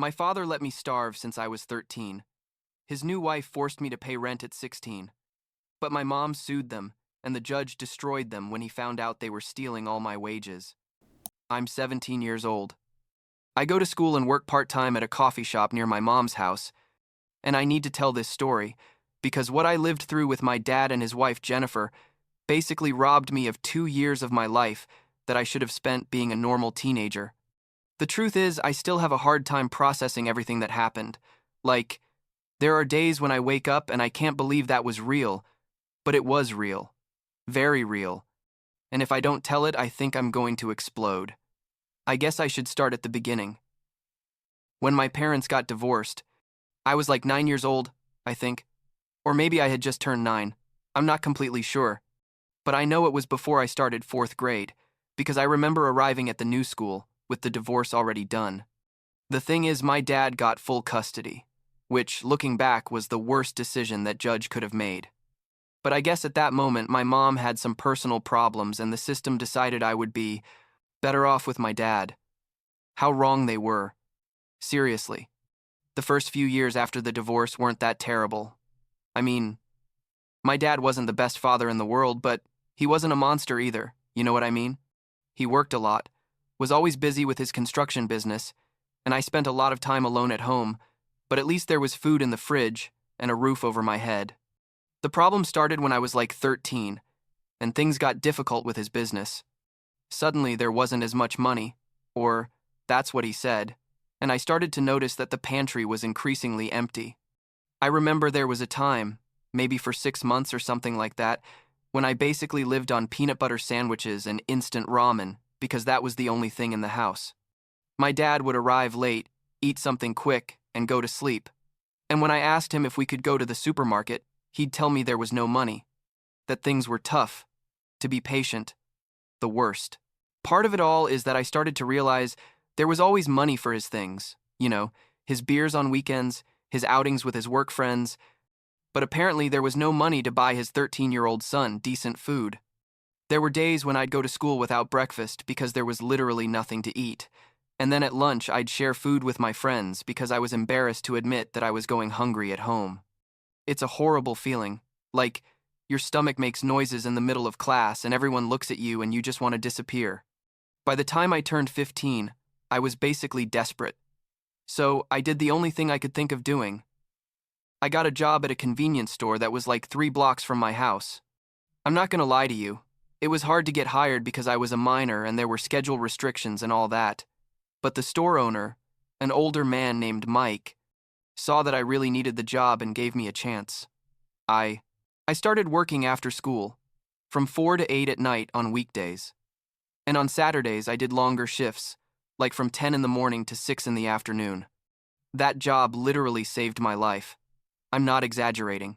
My father let me starve since I was 13. His new wife forced me to pay rent at 16. But my mom sued them, and the judge destroyed them when he found out they were stealing all my wages. I'm 17 years old. I go to school and work part-time at a coffee shop near my mom's house, and I need to tell this story because what I lived through with my dad and his wife Jennifer basically robbed me of 2 years of my life that I should have spent being a normal teenager. The truth is, I still have a hard time processing everything that happened. Like, there are days when I wake up and I can't believe that was real, but it was real. Very real. And if I don't tell it, I think I'm going to explode. I guess I should start at the beginning. When my parents got divorced, I was like 9 years old, I think. Or maybe I had just turned 9. I'm not completely sure. But I know it was before I started 4th grade, because I remember arriving at the new school with the divorce already done. The thing is, my dad got full custody, which, looking back, was the worst decision that Judge could have made. But I guess at that moment, my mom had some personal problems and the system decided I would be better off with my dad. How wrong they were. Seriously. The first few years after the divorce weren't that terrible. I mean, my dad wasn't the best father in the world, but he wasn't a monster either, you know what I mean? He worked a lot, was always busy with his construction business, and I spent a lot of time alone at home, but at least there was food in the fridge and a roof over my head. The problem started when I was like 13, and things got difficult with his business. Suddenly there wasn't as much money, or that's what he said, and I started to notice that the pantry was increasingly empty. I remember there was a time, maybe for 6 months or something like that, when I basically lived on peanut butter sandwiches and instant ramen because that was the only thing in the house. My dad would arrive late, eat something quick, and go to sleep. And when I asked him if we could go to the supermarket, he'd tell me there was no money, that things were tough, to be patient, the worst. Part of it all is that I started to realize there was always money for his things, his beers on weekends, his outings with his work friends, but apparently there was no money to buy his 13-year-old son decent food. There were days when I'd go to school without breakfast because there was literally nothing to eat, and then at lunch I'd share food with my friends because I was embarrassed to admit that I was going hungry at home. It's a horrible feeling, like your stomach makes noises in the middle of class and everyone looks at you and you just want to disappear. By the time I turned 15, I was basically desperate. So I did the only thing I could think of doing. I got a job at a convenience store that was like 3 blocks from my house. I'm not gonna lie to you, it was hard to get hired because I was a minor and there were schedule restrictions and all that. But the store owner, an older man named Mike, saw that I really needed the job and gave me a chance. I started working after school, from 4 to 8 at night on weekdays. And on Saturdays I did longer shifts, like from 10 in the morning to 6 in the afternoon. That job literally saved my life. I'm not exaggerating.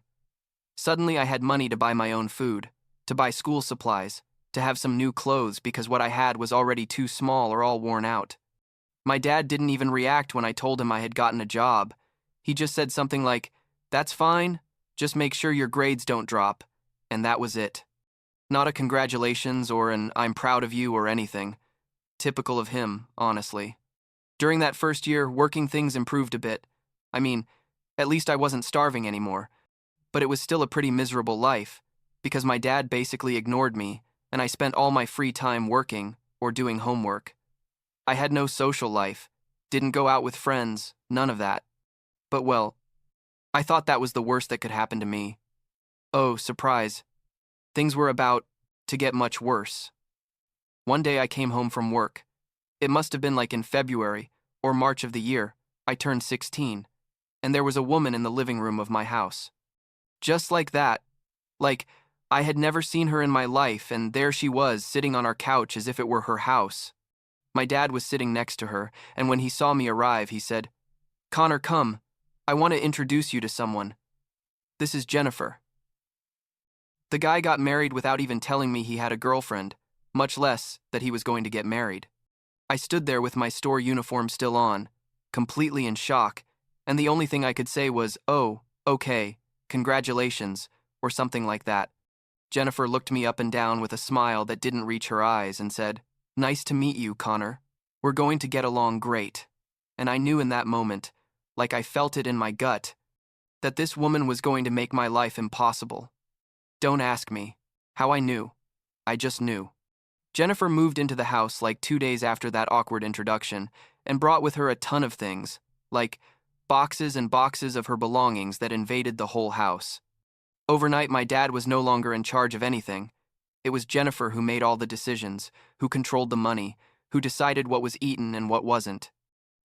Suddenly I had money to buy my own food, to buy school supplies, to have some new clothes because what I had was already too small or all worn out. My dad didn't even react when I told him I had gotten a job. He just said something like, "That's fine, just make sure your grades don't drop," and that was it. Not a congratulations or an "I'm proud of you" or anything. Typical of him, honestly. During that first year, working things improved a bit. I mean, at least I wasn't starving anymore. But it was still a pretty miserable life, because my dad basically ignored me, and I spent all my free time working or doing homework. I had no social life, didn't go out with friends, none of that. But well, I thought that was the worst that could happen to me. Oh, surprise. Things were about to get much worse. One day I came home from work. It must have been like in February or March of the year. I turned 16, and there was a woman in the living room of my house. Just like that. Like, I had never seen her in my life, and there she was, sitting on our couch as if it were her house. My dad was sitting next to her, and when he saw me arrive, he said, "Connor, come. I want to introduce you to someone. This is Jennifer." The guy got married without even telling me he had a girlfriend, much less that he was going to get married. I stood there with my store uniform still on, completely in shock, and the only thing I could say was, "Oh, okay, congratulations," or something like that. Jennifer looked me up and down with a smile that didn't reach her eyes and said, "Nice to meet you, Connor. We're going to get along great." And I knew in that moment, like I felt it in my gut, that this woman was going to make my life impossible. Don't ask me how I knew. I just knew. Jennifer moved into the house like 2 days after that awkward introduction and brought with her a ton of things, like boxes and boxes of her belongings that invaded the whole house. Overnight, my dad was no longer in charge of anything. It was Jennifer who made all the decisions, who controlled the money, who decided what was eaten and what wasn't.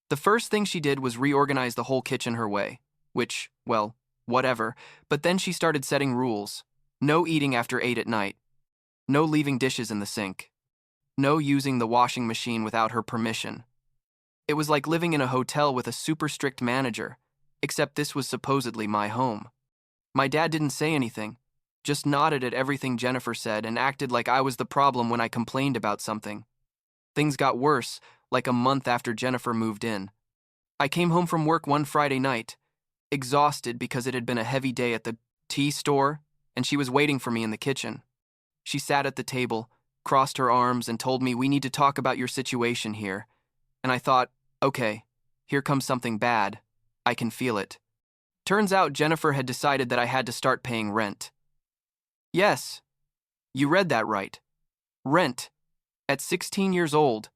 The first thing she did was reorganize the whole kitchen her way, which, well, whatever, but then she started setting rules. No eating after 8 at night. No leaving dishes in the sink. No using the washing machine without her permission. It was like living in a hotel with a super strict manager, except this was supposedly my home. My dad didn't say anything, just nodded at everything Jennifer said and acted like I was the problem when I complained about something. Things got worse, like a month after Jennifer moved in. I came home from work one Friday night, exhausted because it had been a heavy day at the tea store, and she was waiting for me in the kitchen. She sat at the table, crossed her arms, and told me, "We need to talk about your situation here." And I thought, okay, here comes something bad. I can feel it. Turns out Jennifer had decided that I had to start paying rent. Yes, you read that right. Rent. At 16 years old.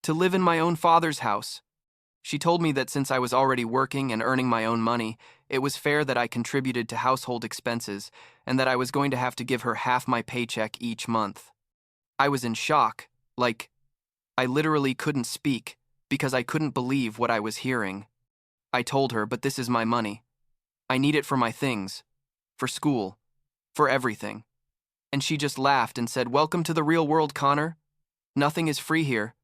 To live in my own father's house. She told me that since I was already working and earning my own money, it was fair that I contributed to household expenses and that I was going to have to give her half my paycheck each month. I was in shock, I literally couldn't speak because I couldn't believe what I was hearing. I told her, but this is my money. I need it for my things, for school, for everything. And she just laughed and said, "Welcome to the real world, Connor. Nothing is free here."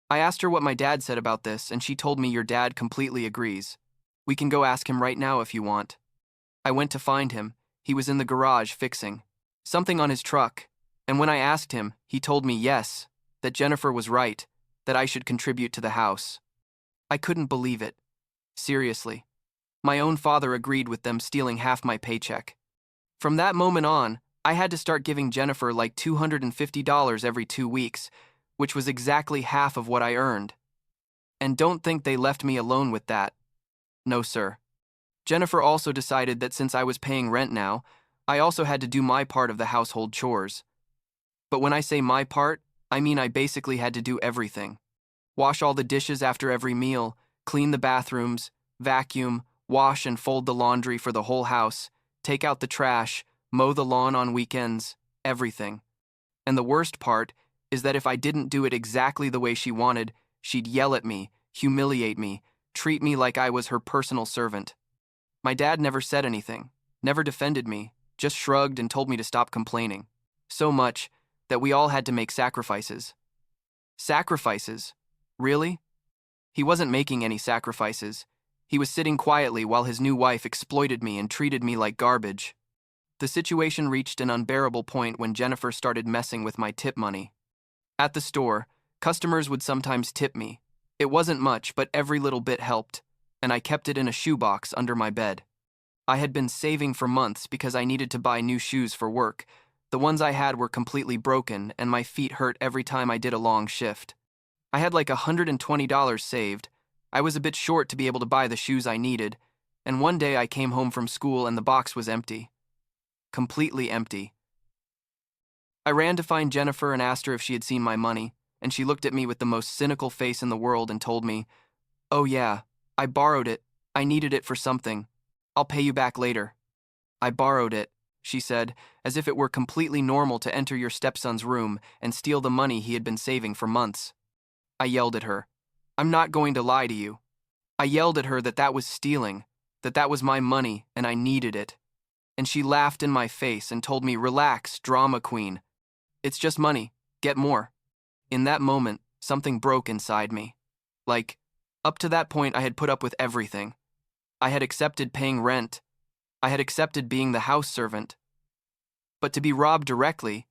I asked her what my dad said about this, and she told me, "Your dad completely agrees. We can go ask him right now if you want." I went to find him. He was in the garage fixing something on his truck, and when I asked him, he told me yes, that Jennifer was right, that I should contribute to the house. I couldn't believe it. Seriously. My own father agreed with them stealing half my paycheck. From that moment on, I had to start giving Jennifer like $250 every 2 weeks, which was exactly half of what I earned. And don't think they left me alone with that. No, sir. Jennifer also decided that since I was paying rent now, I also had to do my part of the household chores. But when I say my part, I mean I basically had to do everything. Wash all the dishes after every meal, clean the bathrooms, vacuum, wash and fold the laundry for the whole house, take out the trash, mow the lawn on weekends, everything. And the worst part is that if I didn't do it exactly the way she wanted, she'd yell at me, humiliate me, treat me like I was her personal servant. My dad never said anything, never defended me, just shrugged and told me to stop complaining. So much that we all had to make sacrifices. Sacrifices? Really? He wasn't making any sacrifices. He was sitting quietly while his new wife exploited me and treated me like garbage. The situation reached an unbearable point when Jennifer started messing with my tip money. At the store, customers would sometimes tip me. It wasn't much, but every little bit helped, and I kept it in a shoebox under my bed. I had been saving for months because I needed to buy new shoes for work. The ones I had were completely broken, and my feet hurt every time I did a long shift. I had like $120 saved. I was a bit short to be able to buy the shoes I needed, and one day I came home from school and the box was empty. Completely empty. I ran to find Jennifer and asked her if she had seen my money, and she looked at me with the most cynical face in the world and told me, "Oh yeah, I borrowed it. I needed it for something. I'll pay you back later." "I borrowed it," she said, as if it were completely normal to enter your stepson's room and steal the money he had been saving for months. I yelled at her. "I'm not going to lie to you." I yelled at her that that was stealing, that that was my money and I needed it. And she laughed in my face and told me, "Relax, drama queen. It's just money. Get more." In that moment, something broke inside me. Up to that point, I had put up with everything. I had accepted paying rent. I had accepted being the house servant. But to be robbed directly,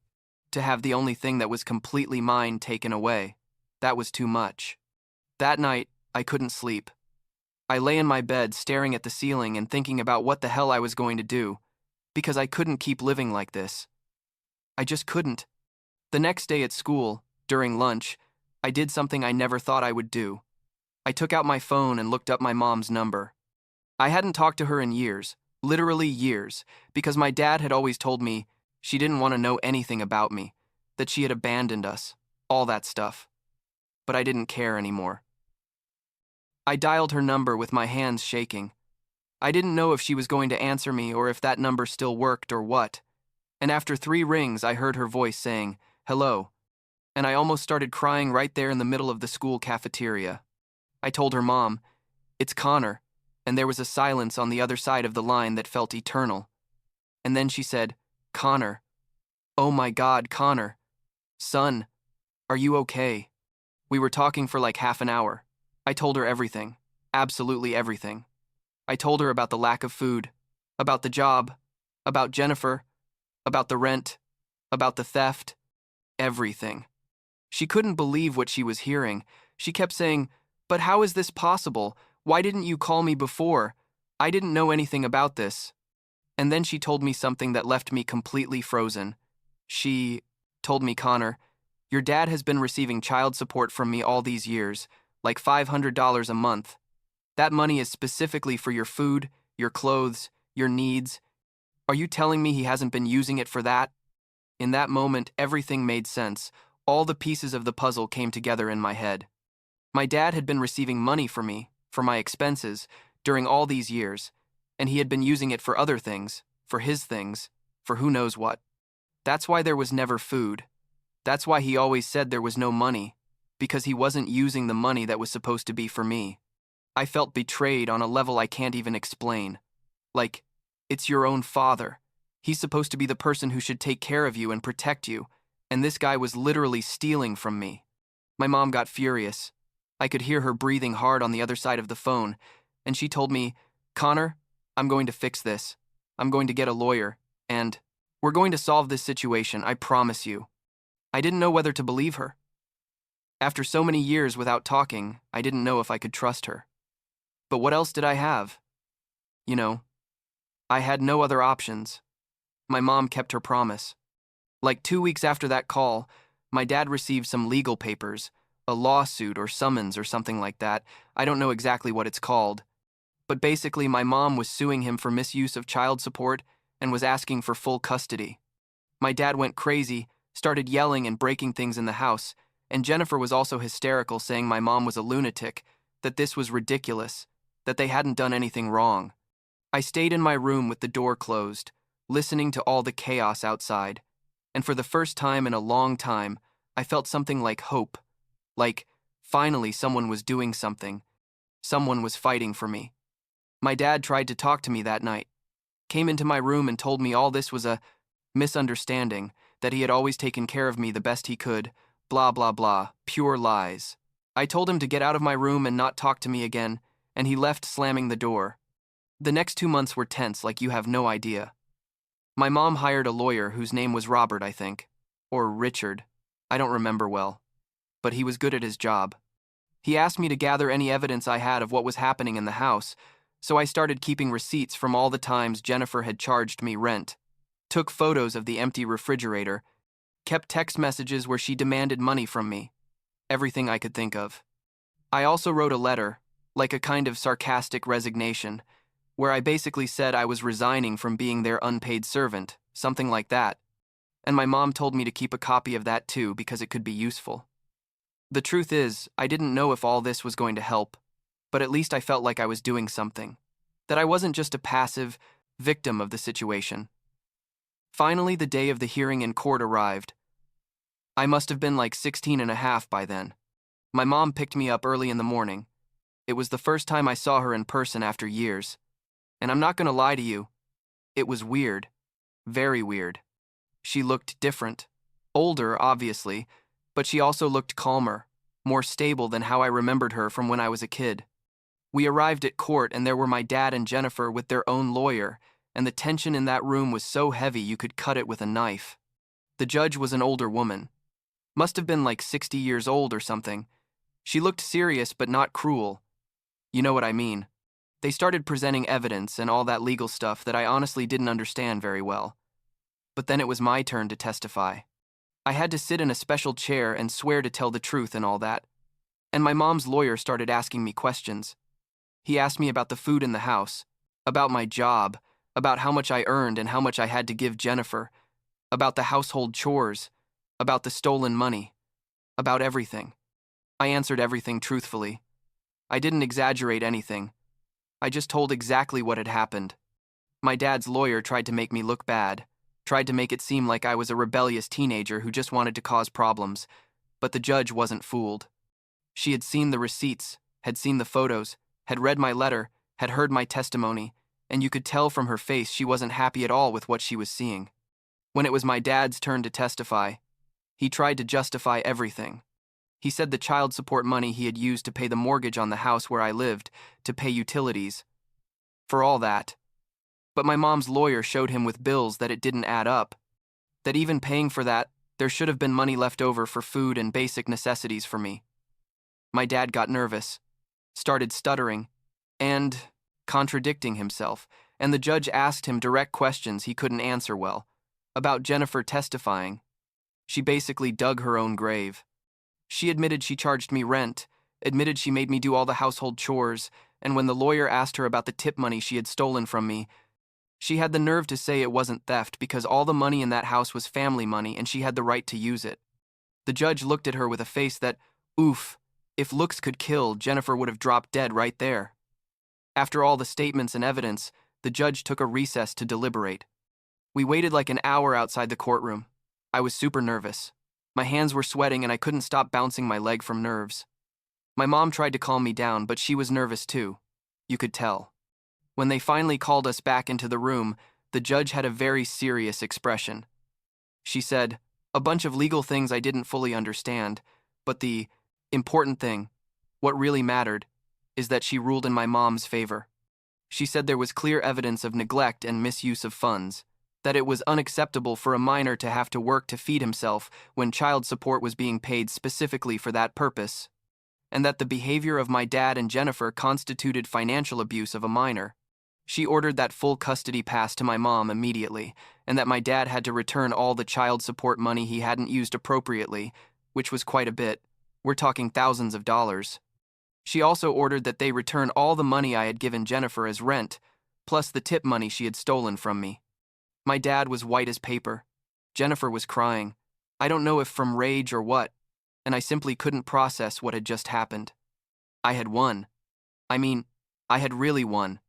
to have the only thing that was completely mine taken away, that was too much. That night, I couldn't sleep. I lay in my bed staring at the ceiling and thinking about what the hell I was going to do, because I couldn't keep living like this. I just couldn't. The next day at school, during lunch, I did something I never thought I would do. I took out my phone and looked up my mom's number. I hadn't talked to her in years, literally years, because my dad had always told me she didn't want to know anything about me, that she had abandoned us, all that stuff. But I didn't care anymore. I dialed her number with my hands shaking. I didn't know if she was going to answer me or if that number still worked or what. And after 3 rings, I heard her voice saying, "Hello," and I almost started crying right there in the middle of the school cafeteria. I told her mom, "It's Connor," and there was a silence on the other side of the line that felt eternal. And then she said, "Connor. Oh my God, Connor. Son, are you okay?" We were talking for like half an hour. I told her everything, absolutely everything. I told her about the lack of food, about the job, about Jennifer, about the rent, about the theft, everything. She couldn't believe what she was hearing. She kept saying, "But how is this possible? Why didn't you call me before? I didn't know anything about this." And then she told me something that left me completely frozen. She told me, "Connor, your dad has been receiving child support from me all these years, like $500 a month. That money is specifically for your food, your clothes, your needs. Are you telling me he hasn't been using it for that?" In that moment, everything made sense. All the pieces of the puzzle came together in my head. My dad had been receiving money for me, for my expenses, during all these years, and he had been using it for other things, for his things, for who knows what. That's why there was never food. That's why he always said there was no money, because he wasn't using the money that was supposed to be for me. I felt betrayed on a level I can't even explain. Like, it's your own father. He's supposed to be the person who should take care of you and protect you, and this guy was literally stealing from me. My mom got furious. I could hear her breathing hard on the other side of the phone, and she told me, "Connor, I'm going to fix this. I'm going to get a lawyer, and we're going to solve this situation, I promise you." I didn't know whether to believe her. After so many years without talking, I didn't know if I could trust her. But what else did I have? You know, I had no other options. My mom kept her promise. Like 2 weeks after that call, my dad received some legal papers, a lawsuit or summons or something like that. I don't know exactly what it's called. But basically, my mom was suing him for misuse of child support and was asking for full custody. My dad went crazy, started yelling and breaking things in the house, and Jennifer was also hysterical, saying my mom was a lunatic, that this was ridiculous, that they hadn't done anything wrong. I stayed in my room with the door closed, listening to all the chaos outside, and for the first time in a long time, I felt something like hope, like finally someone was doing something, someone was fighting for me. My dad tried to talk to me that night, came into my room and told me all this was a misunderstanding, that he had always taken care of me the best he could, blah blah blah, pure lies. I told him to get out of my room and not talk to me again, and he left slamming the door. The next 2 months were tense like you have no idea. My mom hired a lawyer whose name was Robert, I think, or Richard, I don't remember well, but he was good at his job. He asked me to gather any evidence I had of what was happening in the house, so I started keeping receipts from all the times Jennifer had charged me rent, took photos of the empty refrigerator, kept text messages where she demanded money from me, everything I could think of. I also wrote a letter, like a kind of sarcastic resignation, where I basically said I was resigning from being their unpaid servant, something like that, and my mom told me to keep a copy of that too because it could be useful. The truth is, I didn't know if all this was going to help, but at least I felt like I was doing something, that I wasn't just a passive victim of the situation. Finally, the day of the hearing in court arrived. I must have been like 16 and a half by then. My mom picked me up early in the morning. It was the first time I saw her in person after years. And I'm not going to lie to you, it was weird, very weird. She looked different, older, obviously, but she also looked calmer, more stable than how I remembered her from when I was a kid. We arrived at court and there were my dad and Jennifer with their own lawyer, and the tension in that room was so heavy you could cut it with a knife. The judge was an older woman. Must have been like 60 years old or something. She looked serious but not cruel. You know what I mean. They started presenting evidence and all that legal stuff that I honestly didn't understand very well. But then it was my turn to testify. I had to sit in a special chair and swear to tell the truth and all that. And my mom's lawyer started asking me questions. He asked me about the food in the house, about my job, about how much I earned and how much I had to give Jennifer, about the household chores, about the stolen money, about everything. I answered everything truthfully. I didn't exaggerate anything. I just told exactly what had happened. My dad's lawyer tried to make me look bad, tried to make it seem like I was a rebellious teenager who just wanted to cause problems, but the judge wasn't fooled. She had seen the receipts, had seen the photos, had read my letter, had heard my testimony, and you could tell from her face she wasn't happy at all with what she was seeing. When it was my dad's turn to testify, he tried to justify everything. He said the child support money he had used to pay the mortgage on the house where I lived, to pay utilities, for all that. But my mom's lawyer showed him with bills that it didn't add up, that even paying for that, there should have been money left over for food and basic necessities for me. My dad got nervous, started stuttering, and contradicting himself, and the judge asked him direct questions he couldn't answer well, about Jennifer testifying. She basically dug her own grave. She admitted she charged me rent, admitted she made me do all the household chores, and when the lawyer asked her about the tip money she had stolen from me, she had the nerve to say it wasn't theft because all the money in that house was family money and she had the right to use it. The judge looked at her with a face that, oof, if looks could kill, Jennifer would have dropped dead right there. After all the statements and evidence, the judge took a recess to deliberate. We waited like an hour outside the courtroom. I was super nervous. My hands were sweating and I couldn't stop bouncing my leg from nerves. My mom tried to calm me down, but she was nervous too. You could tell. When they finally called us back into the room, the judge had a very serious expression. She said, a bunch of legal things I didn't fully understand, but the important thing, what really mattered, is that she ruled in my mom's favor. She said there was clear evidence of neglect and misuse of funds, that it was unacceptable for a minor to have to work to feed himself when child support was being paid specifically for that purpose, and that the behavior of my dad and Jennifer constituted financial abuse of a minor. She ordered that full custody pass to my mom immediately, and that my dad had to return all the child support money he hadn't used appropriately, which was quite a bit. We're talking thousands of dollars. She also ordered that they return all the money I had given Jennifer as rent, plus the tip money she had stolen from me. My dad was white as paper. Jennifer was crying. I don't know if from rage or what, and I simply couldn't process what had just happened. I had won. I had really won.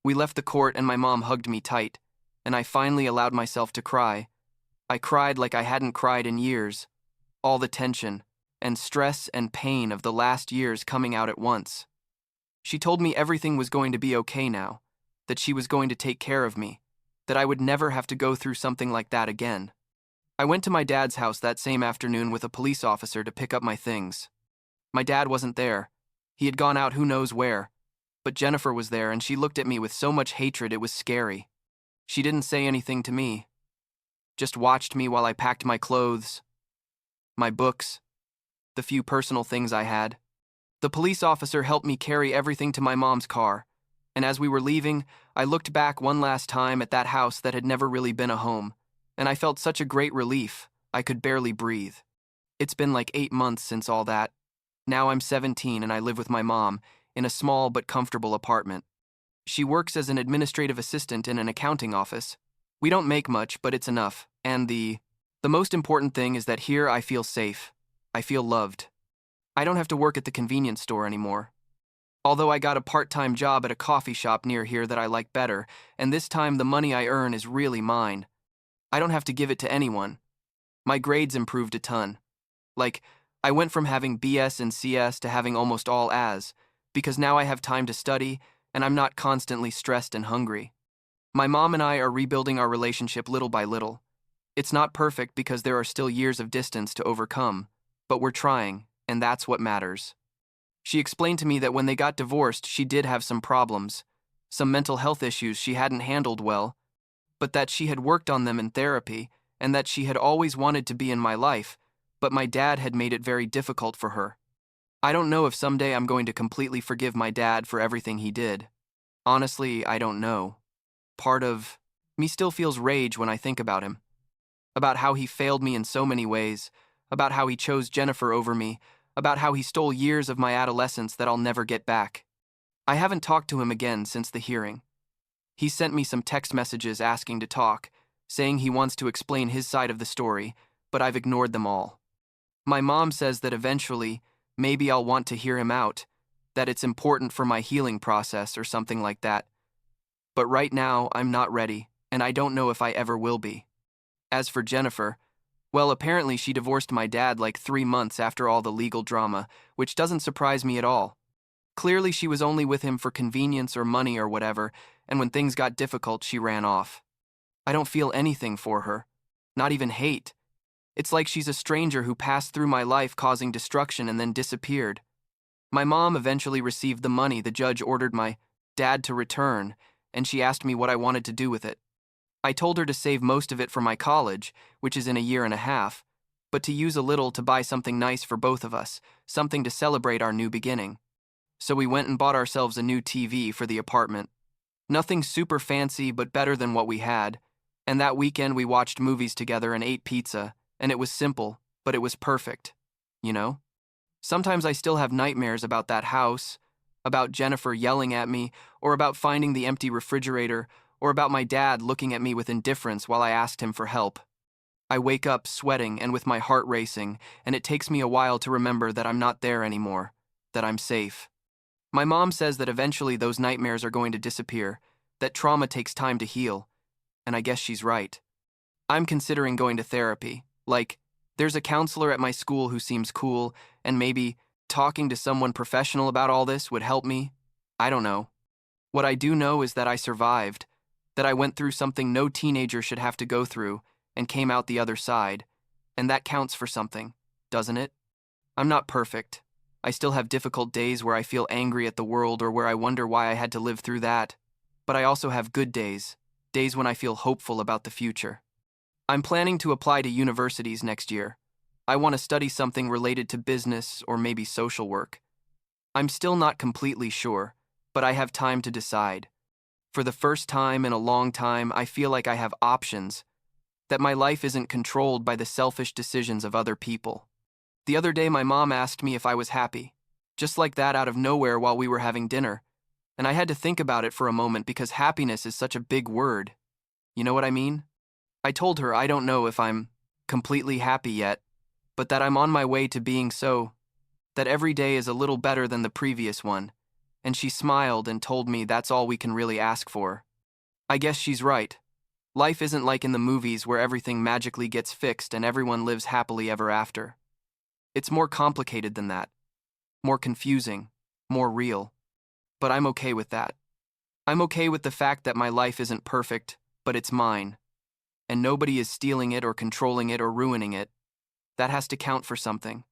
We left the court and my mom hugged me tight, and I finally allowed myself to cry. I cried like I hadn't cried in years. All the tension and stress and pain of the last years coming out at once. She told me everything was going to be okay now, that she was going to take care of me, that I would never have to go through something like that again. I went to my dad's house that same afternoon with a police officer to pick up my things. My dad wasn't there. He had gone out who knows where. But Jennifer was there and she looked at me with so much hatred it was scary. She didn't say anything to me, just watched me while I packed my clothes, my books, the few personal things I had. The police officer helped me carry everything to my mom's car, and as we were leaving, I looked back one last time at that house that had never really been a home, and I felt such a great relief, I could barely breathe. It's been like 8 months since all that. Now I'm 17 and I live with my mom, in a small but comfortable apartment. She works as an administrative assistant in an accounting office. We don't make much, but it's enough, and the most important thing is that here I feel safe. I feel loved. I don't have to work at the convenience store anymore. Although I got a part-time job at a coffee shop near here that I like better, and this time the money I earn is really mine. I don't have to give it to anyone. My grades improved a ton. Like, I went from having BS and CS to having almost all As, because now I have time to study, and I'm not constantly stressed and hungry. My mom and I are rebuilding our relationship little by little. It's not perfect because there are still years of distance to overcome, but we're trying, and that's what matters. She explained to me that when they got divorced, she did have some problems, some mental health issues she hadn't handled well, but that she had worked on them in therapy, and that she had always wanted to be in my life, but my dad had made it very difficult for her. I don't know if someday I'm going to completely forgive my dad for everything he did. Honestly, I don't know. Part of me still feels rage when I think about him. About how he failed me in so many ways, about how he chose Jennifer over me, about how he stole years of my adolescence that I'll never get back. I haven't talked to him again since the hearing. He sent me some text messages asking to talk, saying he wants to explain his side of the story, but I've ignored them all. My mom says that eventually, maybe I'll want to hear him out, that it's important for my healing process or something like that. But right now, I'm not ready, and I don't know if I ever will be. As for Jennifer, well, apparently she divorced my dad like 3 months after all the legal drama, which doesn't surprise me at all. Clearly, she was only with him for convenience or money or whatever, and when things got difficult, she ran off. I don't feel anything for her, not even hate. It's like she's a stranger who passed through my life causing destruction and then disappeared. My mom eventually received the money the judge ordered my dad to return, and she asked me what I wanted to do with it. I told her to save most of it for my college, which is in a year and a half, but to use a little to buy something nice for both of us, something to celebrate our new beginning. So we went and bought ourselves a new TV for the apartment. Nothing super fancy, but better than what we had. And that weekend we watched movies together and ate pizza, and it was simple, but it was perfect. You know? Sometimes I still have nightmares about that house, about Jennifer yelling at me, or about finding the empty refrigerator, or about my dad looking at me with indifference while I asked him for help. I wake up sweating and with my heart racing, and it takes me a while to remember that I'm not there anymore, that I'm safe. My mom says that eventually those nightmares are going to disappear, that trauma takes time to heal, and I guess she's right. I'm considering going to therapy. Like, there's a counselor at my school who seems cool, and maybe talking to someone professional about all this would help me. I don't know. What I do know is that I survived, that I went through something no teenager should have to go through, and came out the other side, and that counts for something, doesn't it? I'm not perfect. I still have difficult days where I feel angry at the world or where I wonder why I had to live through that. But I also have good days, days when I feel hopeful about the future. I'm planning to apply to universities next year. I want to study something related to business or maybe social work. I'm still not completely sure, but I have time to decide. For the first time in a long time, I feel like I have options, that my life isn't controlled by the selfish decisions of other people. The other day, my mom asked me if I was happy, just like that out of nowhere while we were having dinner, and I had to think about it for a moment because happiness is such a big word. You know what I mean? I told her I don't know if I'm completely happy yet, but that I'm on my way to being so, that every day is a little better than the previous one, and she smiled and told me that's all we can really ask for. I guess she's right. Life isn't like in the movies where everything magically gets fixed and everyone lives happily ever after. It's more complicated than that, more confusing, more real. But I'm okay with that. I'm okay with the fact that my life isn't perfect, but it's mine. And nobody is stealing it or controlling it or ruining it. That has to count for something.